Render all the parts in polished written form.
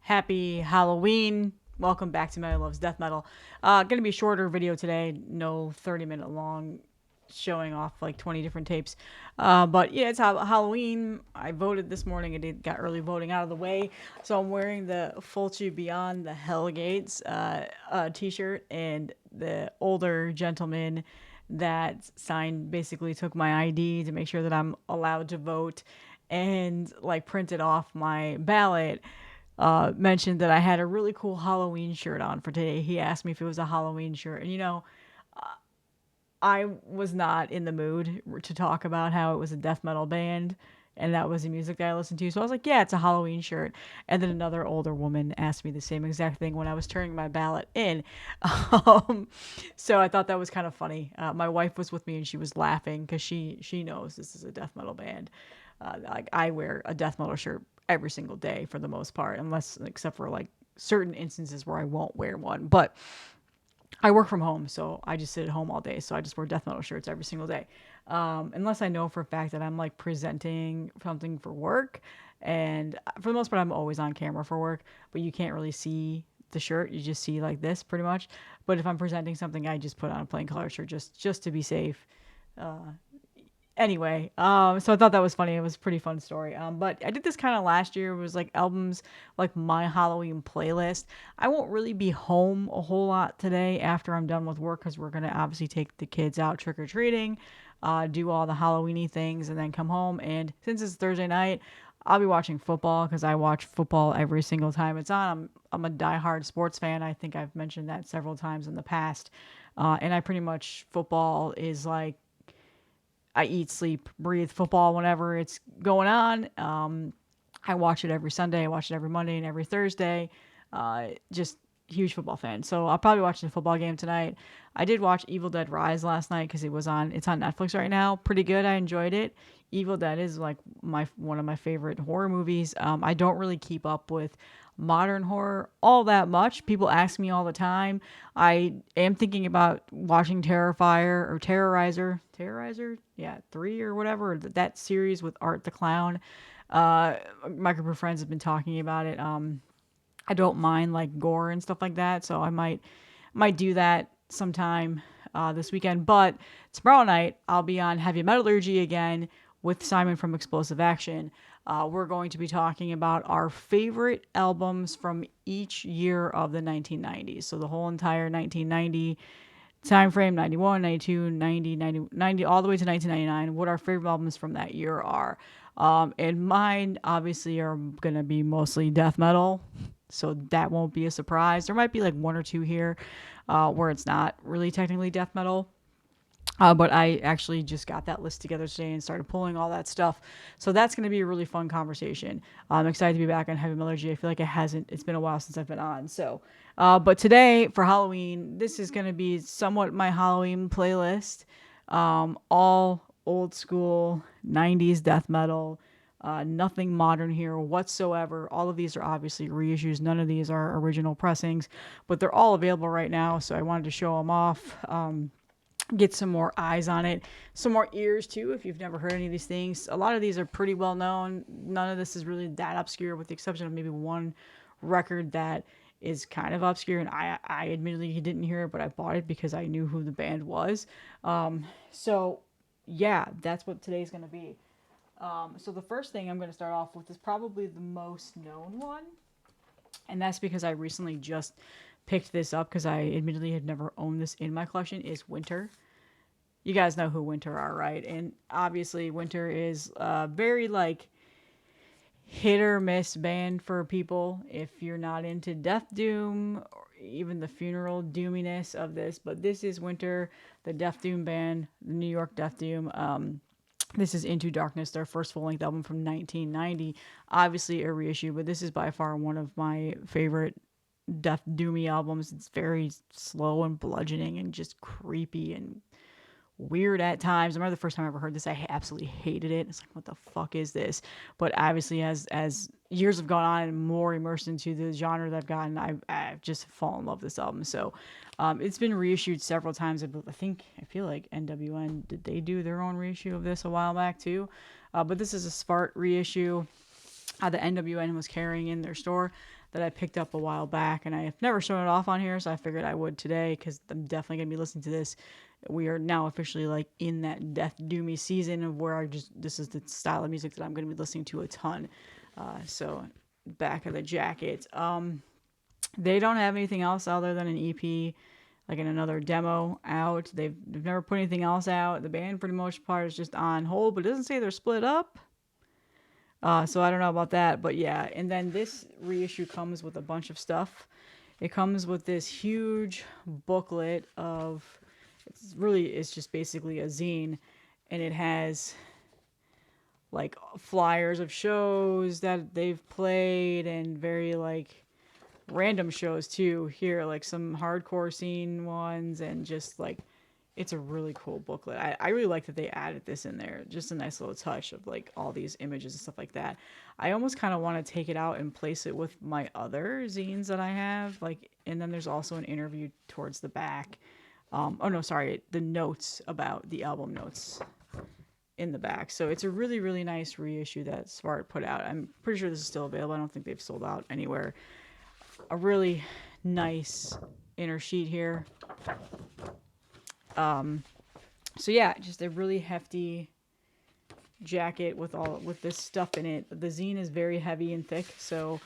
Happy Halloween. Welcome back to Metal Loves Death Metal. Gonna be a shorter video today, no 30-minute long showing off like 20 different tapes. But yeah, it's Halloween. I voted this morning. Got early voting out of the way. So I'm wearing the Fulci Beyond the Hell Gates t-shirt, and the older gentleman that signed basically took my ID to make sure that I'm allowed to vote and like printed off my ballot, mentioned that I had a really cool Halloween shirt on for today. He asked me if it was a Halloween shirt. And, I was not in the mood to talk about how it was a death metal band and that was the music that I listened to. So I was like, yeah, it's a Halloween shirt. And then another older woman asked me the same exact thing when I was turning my ballot in. Um, so I thought that was kind of funny. My wife was with me and she was laughing because she knows this is a death metal band. Like I wear a death metal shirt every single day for the most part, unless except for like certain instances where I won't wear one. But I work from home, so I just sit at home all day. So I just wear death metal shirts every single day, unless I know for a fact that I'm like presenting something for work. And for the most part, I'm always on camera for work, but you can't really see the shirt. You just see like this pretty much. But if I'm presenting something, I just put on a plain color shirt just to be safe. Anyway, so I thought that was funny. It was a pretty fun story. But I did this kind of last year. It was like albums, like my Halloween playlist. I won't really be home a whole lot today after I'm done with work because we're gonna obviously take the kids out trick or treating, do all the Halloweeny things, and then come home. And since it's Thursday night, I'll be watching football because I watch football every single time it's on. I'm a diehard sports fan. I think I've mentioned that several times in the past. And I pretty much football is like I eat, sleep, breathe football whenever it's going on. I watch it every Sunday. I watch it every Monday and every Thursday. Just huge football fan. So I'll probably watch the football game tonight. I did watch Evil Dead Rise last night because it was on. It's on Netflix right now. Pretty good. I enjoyed it. Evil Dead is like my one of my favorite horror movies. I don't really keep up with modern horror all that much. People ask me all the time. I am thinking about watching Terrifier or Terrorizer, yeah, 3 or whatever, that series with Art the Clown. My group of friends have been talking about it. I don't mind like gore and stuff like that, so I might do that sometime this weekend. But tomorrow night I'll be on Heavy Metallurgy again with Simon from Explosive Action. We're going to be talking about our favorite albums from each year of the 1990s. So the whole entire 1990 time frame, 91, 92, 90, 90, 90, all the way to 1999, what our favorite albums from that year are. And mine obviously are going to be mostly death metal, so that won't be a surprise. There might be like one or two here where it's not really technically death metal. But I actually just got that list together today and started pulling all that stuff. So that's going to be a really fun conversation. I'm excited to be back on Heavy Metallurgy. I feel like it's been a while since I've been on. So, but today for Halloween, this is going to be somewhat my Halloween playlist. All old school 90s death metal. Nothing modern here whatsoever. All of these are obviously reissues. None of these are original pressings, but they're all available right now. So I wanted to show them off. Get some more eyes on it, some more ears too if you've never heard any of these things. A lot of these are pretty well known. None of this is really that obscure with the exception of maybe one record that is kind of obscure, and I admittedly didn't hear it, but I bought it because I knew who the band was. So yeah, that's what today's going to be. So the first thing I'm going to start off with is probably the most known one, and that's because I recently just picked this up because I admittedly had never owned this in my collection, is Winter. You guys know who Winter are, right? And obviously Winter is a very like hit or miss band for people if you're not into death doom or even the funeral doominess of this. But this is Winter, the Death Doom band, the New York Death Doom. This is Into Darkness, their first full length album from 1990. Obviously a reissue, but this is by far one of my favorite death doomy albums. It's very slow and bludgeoning and just creepy and weird at times. I remember the first time I ever heard this, I absolutely hated it. It's like, what the fuck is this? But obviously, as years have gone on and more immersed into the genre that I've gotten, I've just fallen in love with this album. So it's been reissued several times. I feel like NWN, did they do their own reissue of this a while back too? But this is a Spart reissue. The NWN was carrying in their store. that I picked up a while back, and I have never shown it off on here, so I figured I would today because I'm definitely gonna be listening to this. We are now officially like in that death doomy season of where this is the style of music that I'm gonna be listening to a ton. So back of the jacket. They don't have anything else other than an EP, like in another demo out. They've never put anything else out. The band, for the most part, is just on hold, but it doesn't say they're split up. So I don't know about that, but yeah. And then this reissue comes with a bunch of stuff. It comes with this huge booklet of, it's just basically a zine, and it has like flyers of shows that they've played and very like random shows too here, like some hardcore scene ones, and just like it's a really cool booklet. I really like that they added this in there. Just a nice little touch of like all these images and stuff like that. I almost kind of want to take it out and place it with my other zines that I have. Like, and then there's also an interview towards the back. Oh no, sorry, the notes about the album notes in the back. So it's a really, really nice reissue that Smart put out. I'm pretty sure this is still available. I don't think they've sold out anywhere. A really nice inner sheet here. So yeah, just a really hefty jacket with this stuff in it. The zine is very heavy and thick, so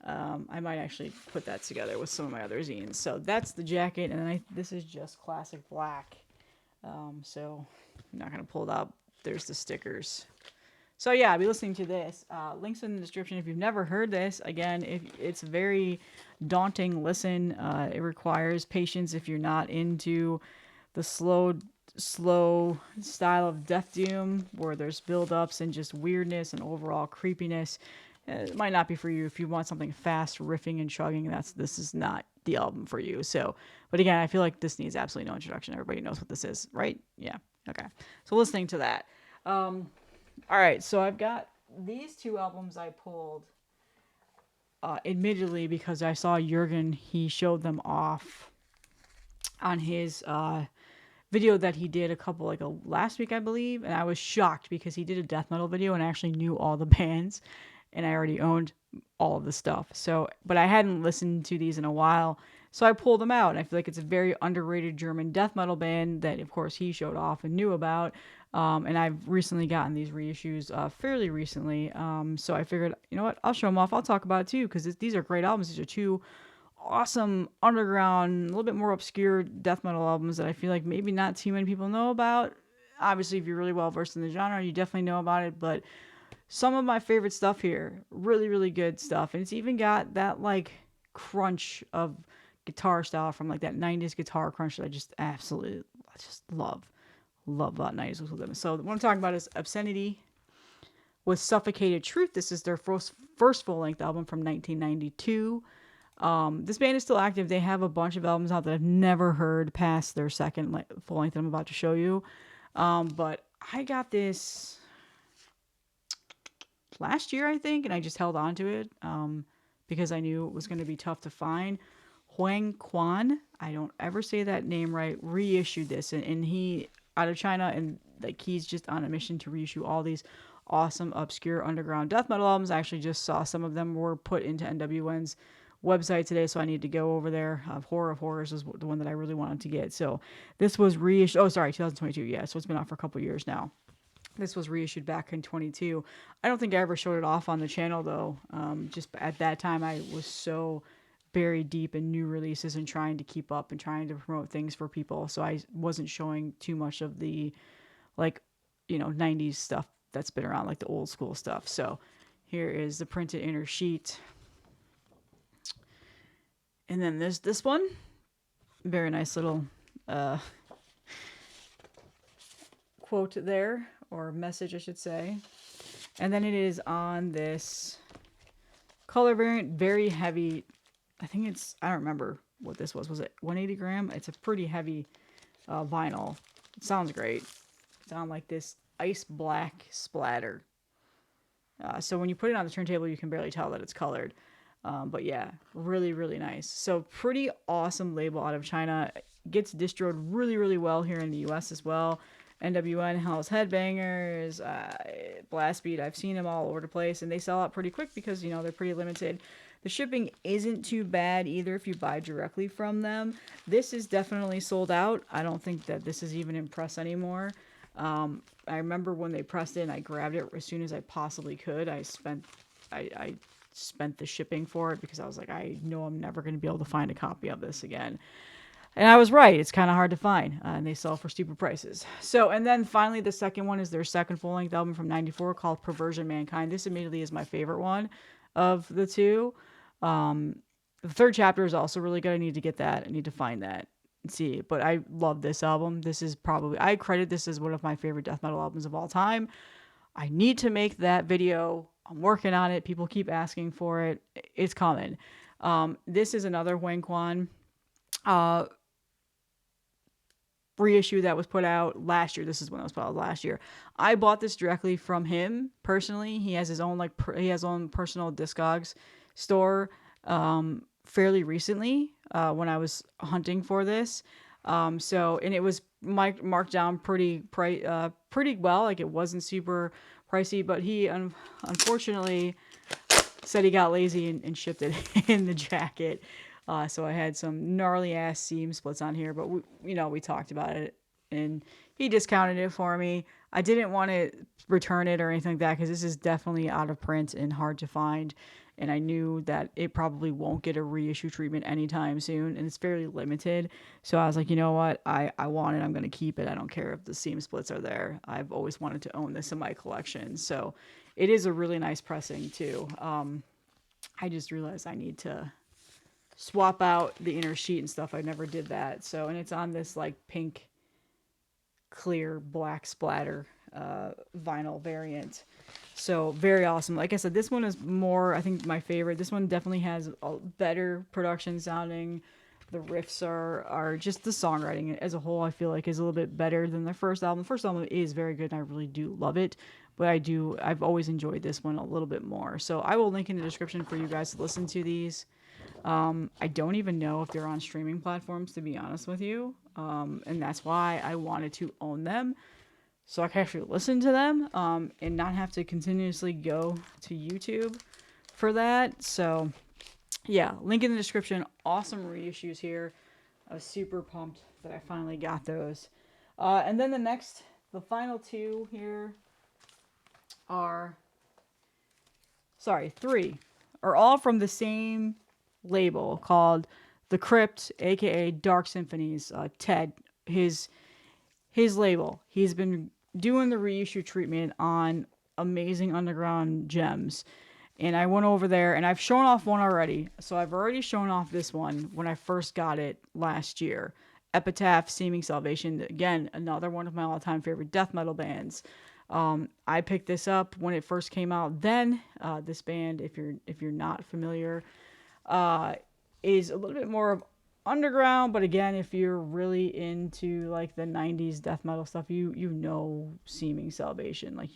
I might actually put that together with some of my other zines. So that's the jacket, and this is just classic black. So I'm not gonna pull it up. There's the stickers. So yeah, I'll be listening to this. Links in the description if you've never heard this. Again, if it's a very daunting listen. It requires patience if you're not into the slow style of Death Doom, where there's build-ups and just weirdness and overall creepiness. It might not be for you. If you want something fast, riffing and chugging, this is not the album for you. So, but again, I feel like this needs absolutely no introduction. Everybody knows what this is, right? Yeah. Okay. So listening to that. All right, so I've got these two albums I pulled, admittedly, because I saw Jurgen, he showed them off on his video that he did last week, I believe, and I was shocked because he did a death metal video and I actually knew all the bands, and I already owned all of the stuff. So, but I hadn't listened to these in a while, so I pulled them out, and I feel like it's a very underrated German death metal band that, of course, he showed off and knew about. And I've recently gotten these reissues fairly recently. So I figured, you know what, I'll show them off. I'll talk about it too, because these are great albums. These are two awesome underground, a little bit more obscure death metal albums that I feel like maybe not too many people know about. Obviously, if you're really well versed in the genre, you definitely know about it. But some of my favorite stuff here, really, really good stuff. And it's even got that like crunch of guitar style from like that 90s guitar crunch that I just love. Love that 90s with them. So what I'm talking about is Obscenity with Suffocated Truth. This is their first full-length album from 1992. This band is still active. They have a bunch of albums out that I've never heard past their second full-length that I'm about to show you. But I got this last year, I think, and I just held on to it because I knew it was going to be tough to find. Huang Quan, I don't ever say that name right, reissued this, and he out of China, and like he's just on a mission to reissue all these awesome obscure underground death metal albums. I actually just saw some of them were put into NWN's website today, so I need to go over there. Horror of Horrors is the one that I really wanted to get. So this was reissued. Oh, sorry, 2022. Yeah, so it's been out for a couple years now. This was reissued back in 22. I don't think I ever showed it off on the channel though. Just at that time, I was so buried deep in new releases and trying to keep up and trying to promote things for people. So I wasn't showing too much of the 90s stuff that's been around, like the old school stuff. So here is the printed inner sheet. And then there's this one. Very nice little quote there, or message, I should say. And then it is on this color variant, very heavy. I don't remember what this was. Was it 180 gram? It's a pretty heavy vinyl. It sounds great. It's on like this ice black splatter. So when you put it on the turntable, you can barely tell that it's colored. But yeah, really, really nice. So pretty awesome label out of China. Gets distroed really, really well here in the US as well. NWN, Hell's Headbangers, Blast Beat. I've seen them all over the place, and they sell out pretty quick because, they're pretty limited. The shipping isn't too bad either if you buy directly from them. This is definitely sold out. I don't think that this is even in press anymore. I remember when they pressed it and I grabbed it as soon as I possibly could. I spent the shipping for it because I was like, I know I'm never going to be able to find a copy of this again. And I was right. It's kind of hard to find, and they sell for stupid prices. So, and then finally, the second one is their second full-length album from '94 called Perversion Mankind. This immediately is my favorite one of the two. The third chapter is also really good. I need to get that. I need to find that and see. But I love this album. This is probably, I credit this as one of my favorite death metal albums of all time. I need to make that video. I'm working on it. People keep asking for it. It's coming. This is another Wang Quan reissue that was put out last year. This is when it was put out last year. I bought this directly from him personally. He has his own he has his own personal Discogs store fairly recently when I was hunting for this. So, and it was marked down pretty well. Like, it wasn't super pricey, but he unfortunately said he got lazy and shipped it in the jacket. So I had some gnarly ass seam splits on here, but we talked about it and he discounted it for me. I didn't want to return it or anything like that because this is definitely out of print and hard to find. And I knew that it probably won't get a reissue treatment anytime soon, and it's fairly limited. So I was like, you know what? I want it. I'm going to keep it. I don't care if the seam splits are there. I've always wanted to own this in my collection. So it is a really nice pressing too. I just realized I need to swap out the inner sheet and stuff. I never did that. So, and it's on this like pink, clear, black splatter vinyl variant. So very awesome. Like I said, this one is more, I think, my favorite. This one definitely has a better production sounding. The riffs are just the songwriting as a whole, I feel like, is a little bit better than the first album. The first album is very good and I really do love it. But I've always enjoyed this one a little bit more. So I will link in the description for you guys to listen to these. I don't even know if they're on streaming platforms, to be honest with you. And that's why I wanted to own them, so I can actually listen to them and not have to continuously go to YouTube for that. So, yeah, link in the description. Awesome reissues here. I was super pumped that I finally got those. And then the final two here three, are all from the same label called the Crypt, aka Dark Symphonies. Ted, his label. He's been doing the reissue treatment on Amazing Underground Gems. And I went over there and I've shown off one already. So I've already shown off this one when I first got it last year. Epitaph, Seeming Salvation. Again, another one of my all-time favorite death metal bands. I picked this up when it first came out. Then this band, if you're not familiar, is a little bit more of underground, but again, if you're really into like the 90s death metal stuff, you know Seeming Salvation. Like,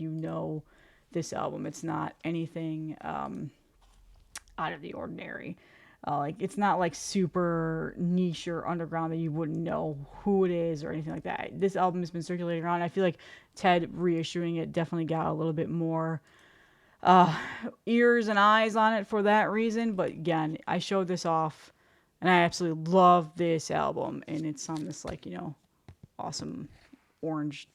this album. It's not anything out of the ordinary. Like, it's not like super niche or underground that you wouldn't know who it is or anything like that. This album has been circulating around. I feel like Ted reissuing it definitely got a little bit more ears and eyes on it for that reason. But again, I showed this off and I absolutely love this album, and it's on this awesome orange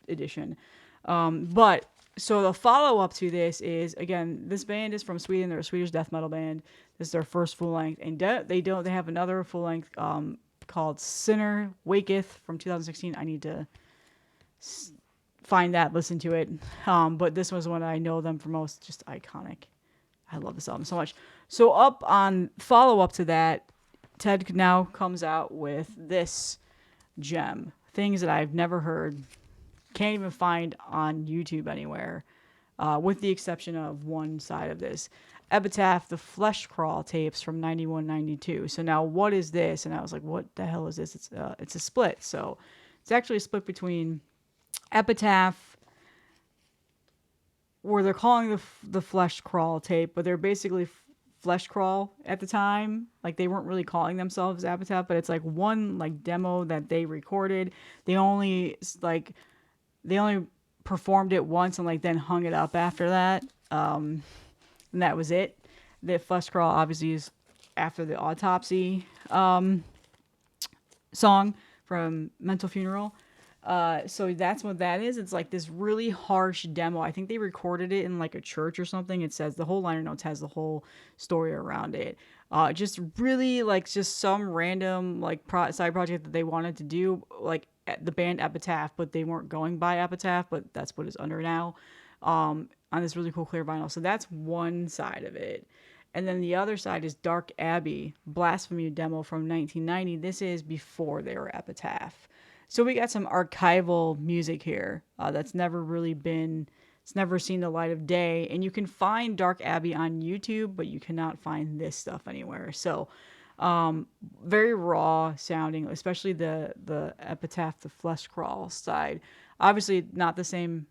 edition. But so the follow up to this is, again, this band is from Sweden. They're a Swedish death metal band. This is their first full length, and they have another full length called Sinner Waketh from 2016. I need to find that, listen to it. But this was one I know them for most. Just iconic. I love this album so much. So up on follow up to that, Ted now comes out with this gem. Things that I've never heard, can't even find on YouTube anywhere, with the exception of one side of this. Epitaph, the Flesh Crawl tapes from 91-92. So now what is this? And I was like, what the hell is this? It's a split. So it's actually a split between Epitaph, where they're calling the Flesh Crawl tape, but they're basically Flesh Crawl at the time. Like, they weren't really calling themselves Epitaph, but it's like one like demo that they recorded. They only performed it once and like then hung it up after that. And that was it. The Flesh Crawl obviously is after the autopsy song from Mental Funeral. So that's what that is. It's like this really harsh demo. I think they recorded it in like a church or something. It says the whole liner notes has the whole story around it. Just really like just some random like side project that they wanted to do, like the band Epitaph, but they weren't going by Epitaph, but that's what it's under now. On this really cool clear vinyl. So that's one side of it. And then the other side is Dark Abbey, Blasphemy demo from 1990. This is before they were Epitaph. So we got some archival music here that's never really been, it's never seen the light of day. And you can find Dark Abbey on YouTube, but you cannot find this stuff anywhere. So very raw sounding, especially the Epitaph, the Flesh Crawl side. Obviously not the same.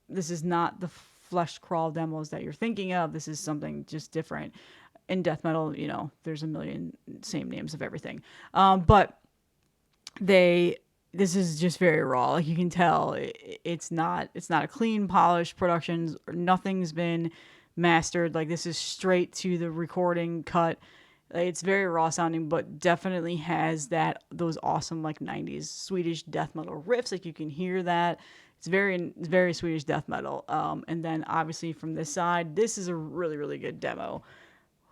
This is not the Flesh Crawl demos that you're thinking of. This is something just different. In death metal, you know, there's a million same names of everything. But this is just very raw. Like you can tell, it's not a clean, polished production. Nothing's been mastered. Like this is straight to the recording cut. Like, it's very raw sounding, but definitely has those awesome like 90s Swedish death metal riffs. Like you can hear that. It's very Swedish death metal. And then obviously from this side, this is a really, really good demo.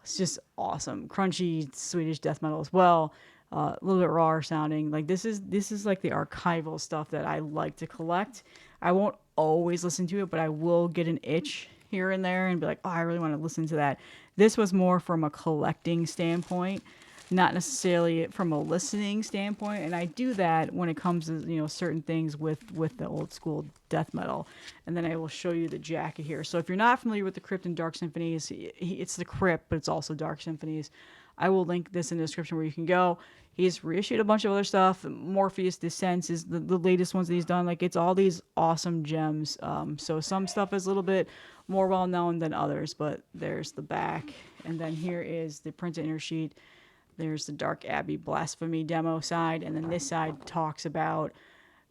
It's just awesome. Crunchy Swedish death metal as well. A little bit rawer sounding. Like this is like the archival stuff that I like to collect. I won't always listen to it, but I will get an itch here and there and be like, oh, I really want to listen to that. This was more from a collecting standpoint, not necessarily from a listening standpoint. And I do that when it comes to, you know, certain things with the old school death metal. And then I will show you the jacket here. So if you're not familiar with the Crypt and Dark Symphonies, it's the Crypt, but it's also Dark Symphonies. I will link this in the description where you can go. He's reissued a bunch of other stuff. Morpheus Descents is the latest ones that he's done. Like, it's all these awesome gems. So some stuff is a little bit more well known than others, but there's the back. And then here is the printed inner sheet. There's the Dark Abbey Blasphemy demo side. And then this side talks about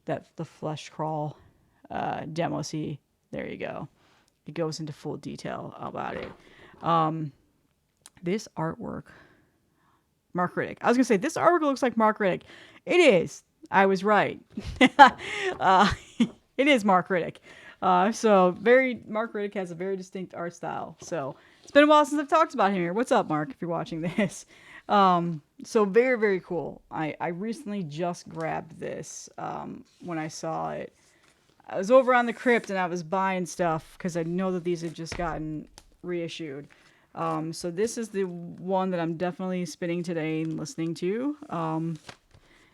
the Flesh Crawl demo. See, there you go. It goes into full detail about it. This artwork, Mark Riddick. I was going to say, this artwork looks like Mark Riddick. It is. I was right. It is Mark Riddick. Mark Riddick has a very distinct art style. So it's been a while since I've talked about him here. What's up, Mark, if you're watching this? So very, very cool. I recently just grabbed this when I saw it. I was over on the Crypt and I was buying stuff because I know that these had just gotten reissued. So this is the one that I'm definitely spinning today and listening to.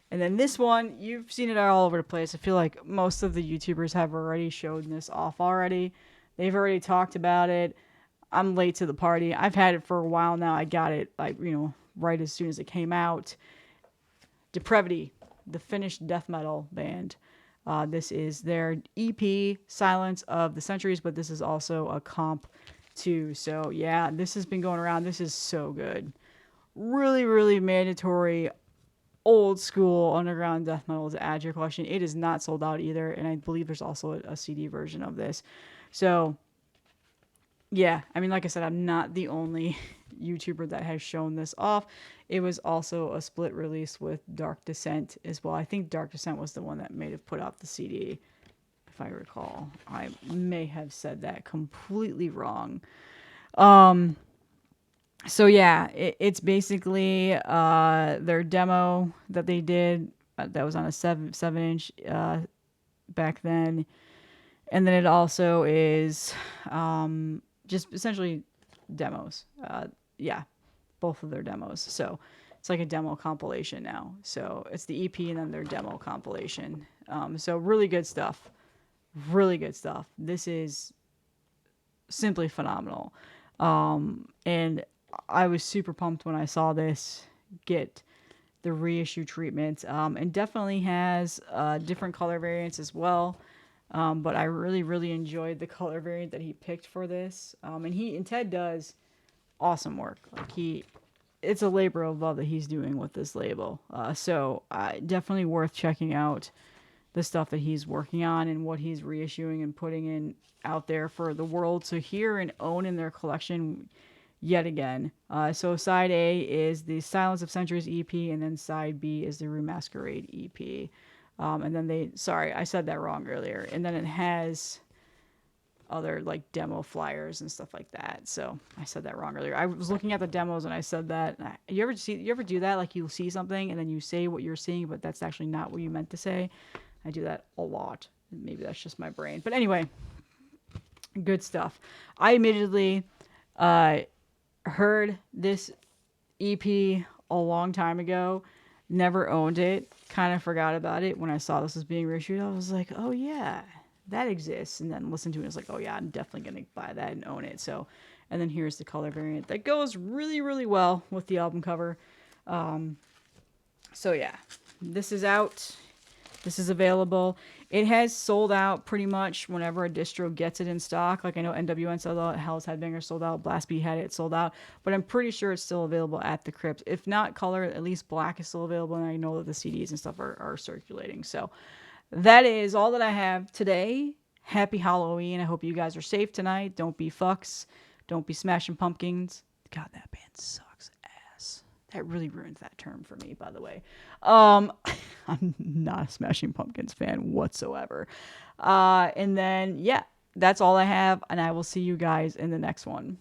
And then this one, you've seen it all over the place. I feel like most of the YouTubers have already shown this off already. They've already talked about it. I'm late to the party. I've had it for a while now. I got it, like, you know, right as soon as it came out. Depravity, the Finnish death metal band. This is their EP, Silence of the Centuries, but this is also a comp too. So yeah, this has been going around. This is so good. Really, really mandatory old school underground death metal to add to your collection. It is not sold out either, and I believe there's also a CD version of this. So yeah, I mean, like I said, I'm not the only YouTuber that has shown this off. It was also a split release with Dark Descent as well. I think Dark Descent was the one that may have put out the CD, if I recall. I may have said that completely wrong. So yeah, it's basically their demo that they did that was on a 7-inch back then. And then it also is just essentially demos. Yeah, both of their demos. So it's like a demo compilation now. So it's the EP and then their demo compilation. So really good stuff. Really good stuff. This is simply phenomenal. And I was super pumped when I saw this get the reissue treatment. And definitely has different color variants as well. But I really, really enjoyed the color variant that he picked for this. And Ted does awesome work. Like it's a labor of love that he's doing with this label. So definitely worth checking out the stuff that he's working on and what he's reissuing and putting in out there for the world to hear and own in their collection. yet again. So side A is the Silence of Centuries EP, and then side B is the Remasquerade EP. And then sorry, I said that wrong earlier. And then it has other like demo flyers and stuff like that. So I said that wrong earlier. I was looking at the demos and I said that. You ever do that? Like you'll see something and then you say what you're seeing, but that's actually not what you meant to say. I do that a lot. Maybe that's just my brain. But anyway, good stuff. I immediately heard this EP a long time ago. Never owned it. Kind of forgot about it when I saw this was being reissued. I was like, oh yeah, that exists. And then listened to it. And I was like, oh yeah, I'm definitely gonna buy that and own it. So, and then here's the color variant that goes really, really well with the album cover. So yeah, this is out. This is available. It has sold out pretty much whenever a distro gets it in stock. Like I know NWN sold out, Hell's Headbanger sold out, Blast Beat had it sold out, but I'm pretty sure it's still available at the Crypt. If not color, at least black is still available, and I know that the CDs and stuff are circulating. So that is all that I have today. Happy Halloween. I hope you guys are safe tonight. Don't be fucks. Don't be smashing pumpkins. God, that band sucks ass. That really ruins that term for me, by the way. I'm not a Smashing Pumpkins fan whatsoever. And then, yeah, that's all I have, and I will see you guys in the next one.